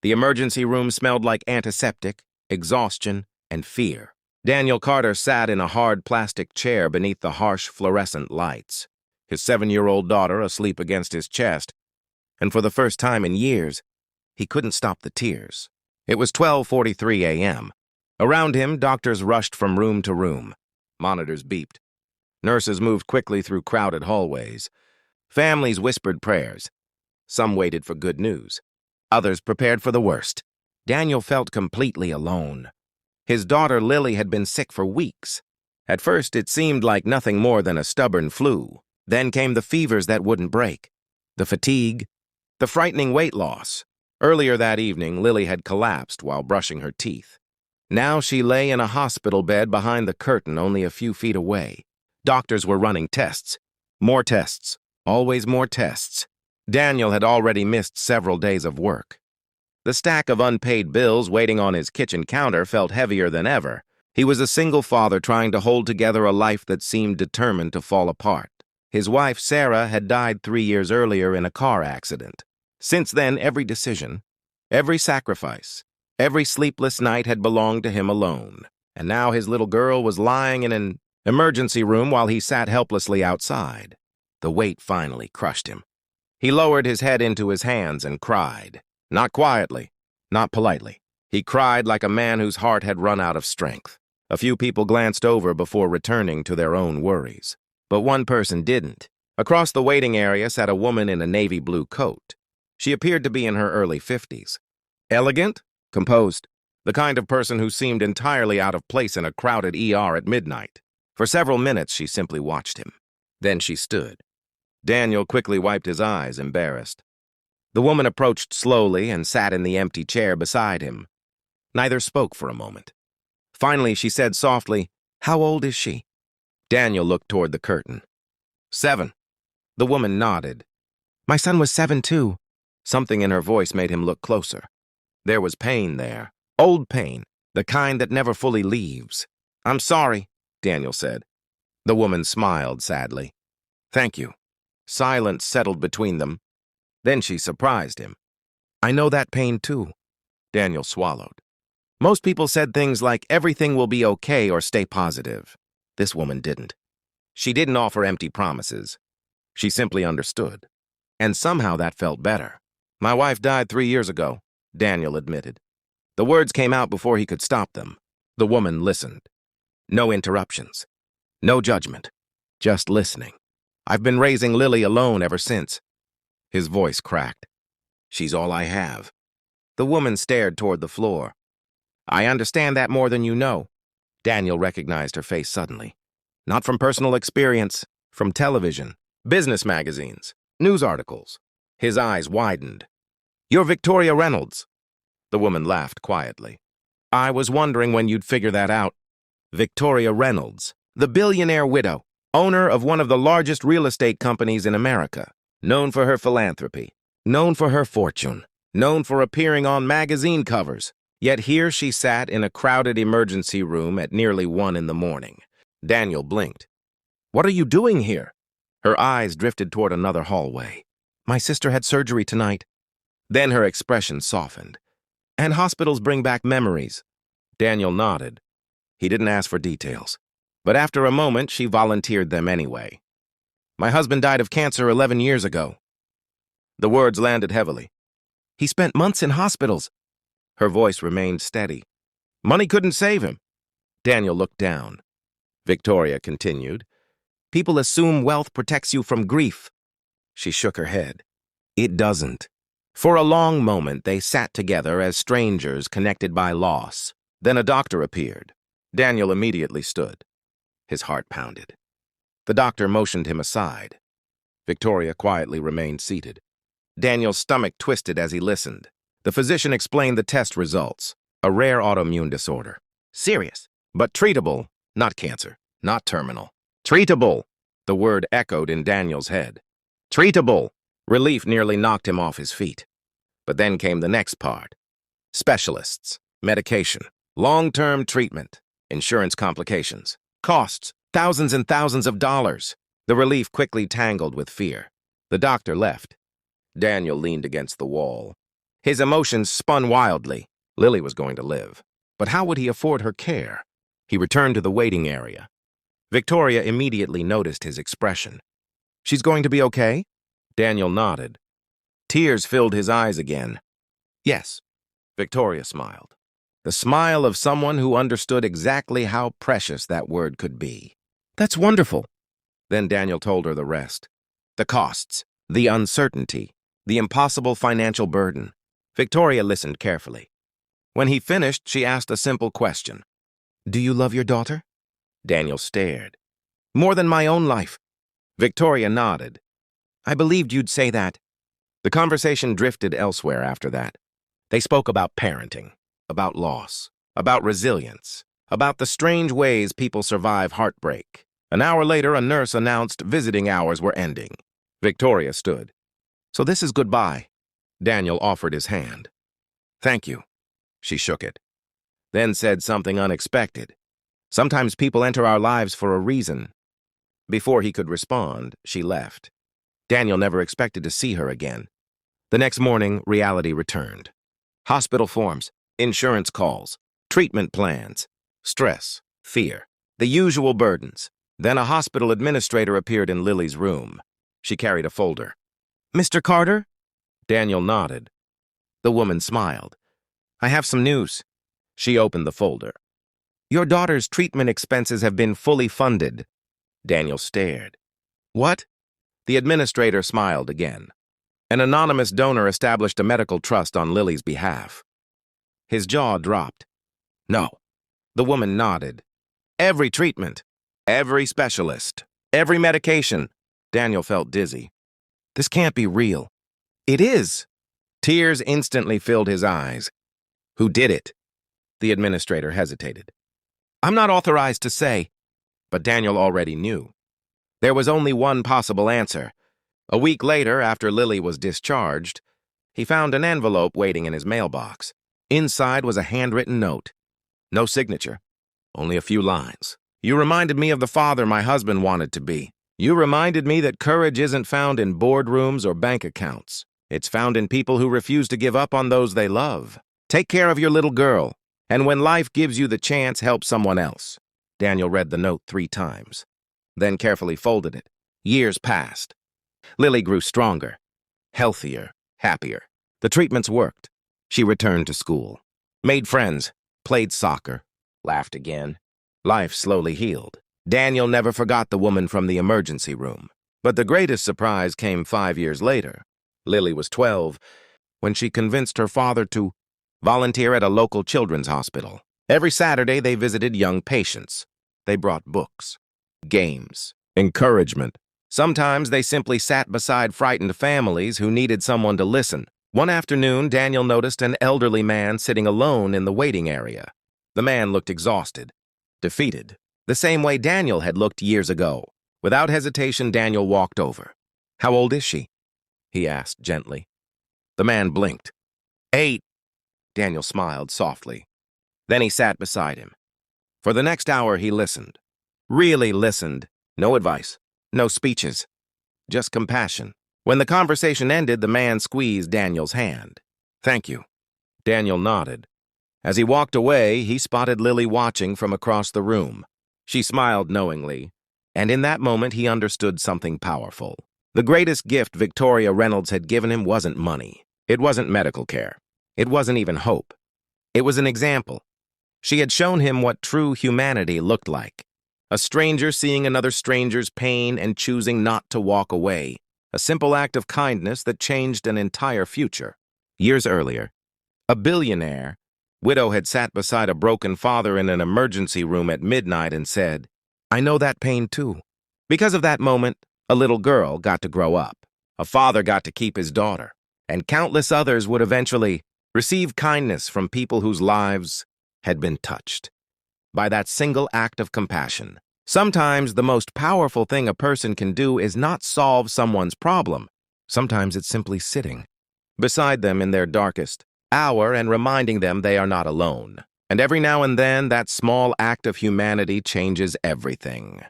The emergency room smelled like antiseptic, exhaustion, and fear. Daniel Carter sat in a hard plastic chair beneath the harsh fluorescent lights, his 7-year-old daughter asleep against his chest, and for the first time in years, he couldn't stop the tears. It was 12:43 a.m. Around him, doctors rushed from room to room. Monitors beeped. Nurses moved quickly through crowded hallways. Families whispered prayers. Some waited for good news. Others prepared for the worst. Daniel felt completely alone. His daughter Lily had been sick for weeks. At first, it seemed like nothing more than a stubborn flu. Then came the fevers that wouldn't break, the fatigue, the frightening weight loss. Earlier that evening, Lily had collapsed while brushing her teeth. Now she lay in a hospital bed behind the curtain only a few feet away. Doctors were running tests. More tests. Always more tests. Daniel had already missed several days of work. The stack of unpaid bills waiting on his kitchen counter felt heavier than ever. He was a single father trying to hold together a life that seemed determined to fall apart. His wife, Sarah, had died 3 years earlier in a car accident. Since then, every decision, every sacrifice, every sleepless night had belonged to him alone. And now his little girl was lying in an emergency room while he sat helplessly outside. The weight finally crushed him. He lowered his head into his hands and cried. Not quietly, not politely. He cried like a man whose heart had run out of strength. A few people glanced over before returning to their own worries. But one person didn't. Across the waiting area sat a woman in a navy blue coat. She appeared to be in her early 50s. Elegant, composed, the kind of person who seemed entirely out of place in a crowded ER at midnight. For several minutes, she simply watched him. Then she stood. Daniel quickly wiped his eyes, embarrassed. The woman approached slowly and sat in the empty chair beside him. Neither spoke for a moment. Finally, she said softly, "How old is she?" Daniel looked toward the curtain. 7. The woman nodded. "My son was 7 too." Something in her voice made him look closer. There was pain there. Old pain, the kind that never fully leaves. "I'm sorry," Daniel said. The woman smiled sadly. "Thank you." Silence settled between them. Then she surprised him. "I know that pain too." Daniel swallowed. Most people said things like, "Everything will be okay," or "Stay positive." This woman didn't. She didn't offer empty promises. She simply understood. And somehow that felt better. "My wife died 3 years ago," Daniel admitted. The words came out before he could stop them. The woman listened. No interruptions. No judgment. Just listening. "I've been raising Lily alone ever since." His voice cracked. "She's all I have." The woman stared toward the floor. "I understand that more than you know." Daniel recognized her face suddenly. Not from personal experience, from television, business magazines, news articles. His eyes widened. "You're Victoria Reynolds." The woman laughed quietly. "I was wondering when you'd figure that out." Victoria Reynolds, the billionaire widow, owner of one of the largest real estate companies in America, known for her philanthropy, known for her fortune, known for appearing on magazine covers. Yet here she sat in a crowded emergency room at nearly 1 in the morning. Daniel blinked. "What are you doing here?" Her eyes drifted toward another hallway. "My sister had surgery tonight." Then her expression softened. "And hospitals bring back memories." Daniel nodded. He didn't ask for details. But after a moment, she volunteered them anyway. "My husband died of cancer 11 years ago." The words landed heavily. "He spent months in hospitals." Her voice remained steady. "Money couldn't save him." Daniel looked down. Victoria continued. "People assume wealth protects you from grief." She shook her head. "It doesn't." For a long moment, they sat together as strangers connected by loss. Then a doctor appeared. Daniel immediately stood. His heart pounded. The doctor motioned him aside. Victoria quietly remained seated. Daniel's stomach twisted as he listened. The physician explained the test results. A rare autoimmune disorder. Serious, but treatable. Not cancer, not terminal. Treatable. The word echoed in Daniel's head. Treatable. Relief nearly knocked him off his feet. But then came the next part. Specialists, medication, long-term treatment, insurance complications, costs, thousands and thousands of dollars. The relief quickly tangled with fear. The doctor left. Daniel leaned against the wall. His emotions spun wildly. Lily was going to live. But how would he afford her care? He returned to the waiting area. Victoria immediately noticed his expression. "She's going to be okay?" Daniel nodded. Tears filled his eyes again. "Yes." Victoria smiled. The smile of someone who understood exactly how precious that word could be. "That's wonderful." Then Daniel told her the rest. The costs, the uncertainty, the impossible financial burden. Victoria listened carefully. When he finished, she asked a simple question. "Do you love your daughter?" Daniel stared. "More than my own life." Victoria nodded. "I believed you'd say that." The conversation drifted elsewhere after that. They spoke about parenting, about loss, about resilience, about the strange ways people survive heartbreak. An hour later, a nurse announced visiting hours were ending. Victoria stood. "So this is goodbye." Daniel offered his hand. "Thank you." She shook it, then said something unexpected. "Sometimes people enter our lives for a reason." Before he could respond, she left. Daniel never expected to see her again. The next morning, reality returned. Hospital forms, insurance calls, treatment plans, stress, fear, the usual burdens. Then a hospital administrator appeared in Lily's room. She carried a folder. "Mr. Carter?" Daniel nodded. The woman smiled. "I have some news." She opened the folder. "Your daughter's treatment expenses have been fully funded." Daniel stared. "What?" The administrator smiled again. An anonymous donor established a medical trust on Lily's behalf. His jaw dropped. "No." The woman nodded. "Every treatment, every specialist, every medication." Daniel felt dizzy. "This can't be real." "It is." Tears instantly filled his eyes. "Who did it?" The administrator hesitated. "I'm not authorized to say." But Daniel already knew. There was only one possible answer. A week later, after Lily was discharged, he found an envelope waiting in his mailbox. Inside was a handwritten note. No signature, only a few lines. "You reminded me of the father my husband wanted to be. You reminded me that courage isn't found in boardrooms or bank accounts. It's found in people who refuse to give up on those they love. Take care of your little girl, and when life gives you the chance, help someone else." Daniel read the note 3 times, then carefully folded it. Years passed. Lily grew stronger, healthier, happier. The treatments worked. She returned to school, made friends, played soccer, laughed again. Life slowly healed. Daniel never forgot the woman from the emergency room. But the greatest surprise came 5 years later. Lily was 12 when she convinced her father to volunteer at a local children's hospital. Every Saturday, they visited young patients. They brought books, games, encouragement. Sometimes they simply sat beside frightened families who needed someone to listen. One afternoon, Daniel noticed an elderly man sitting alone in the waiting area. The man looked exhausted, defeated, the same way Daniel had looked years ago. Without hesitation, Daniel walked over. "How old is she?" he asked gently. The man blinked. 8. Daniel smiled softly. Then he sat beside him. For the next hour, he listened. Really listened. No advice, no speeches, just compassion. When the conversation ended, the man squeezed Daniel's hand. "Thank you." Daniel nodded. As he walked away, he spotted Lily watching from across the room. She smiled knowingly, and in that moment he understood something powerful. The greatest gift Victoria Reynolds had given him wasn't money. It wasn't medical care. It wasn't even hope. It was an example. She had shown him what true humanity looked like. A stranger seeing another stranger's pain and choosing not to walk away. A simple act of kindness that changed an entire future. Years earlier, a billionaire widow had sat beside a broken father in an emergency room at midnight and said, "I know that pain too." Because of that moment, a little girl got to grow up. A father got to keep his daughter. And countless others would eventually receive kindness from people whose lives had been touched by that single act of compassion. Sometimes the most powerful thing a person can do is not solve someone's problem. Sometimes it's simply sitting beside them in their darkest hour and reminding them they are not alone. And every now and then, that small act of humanity changes everything.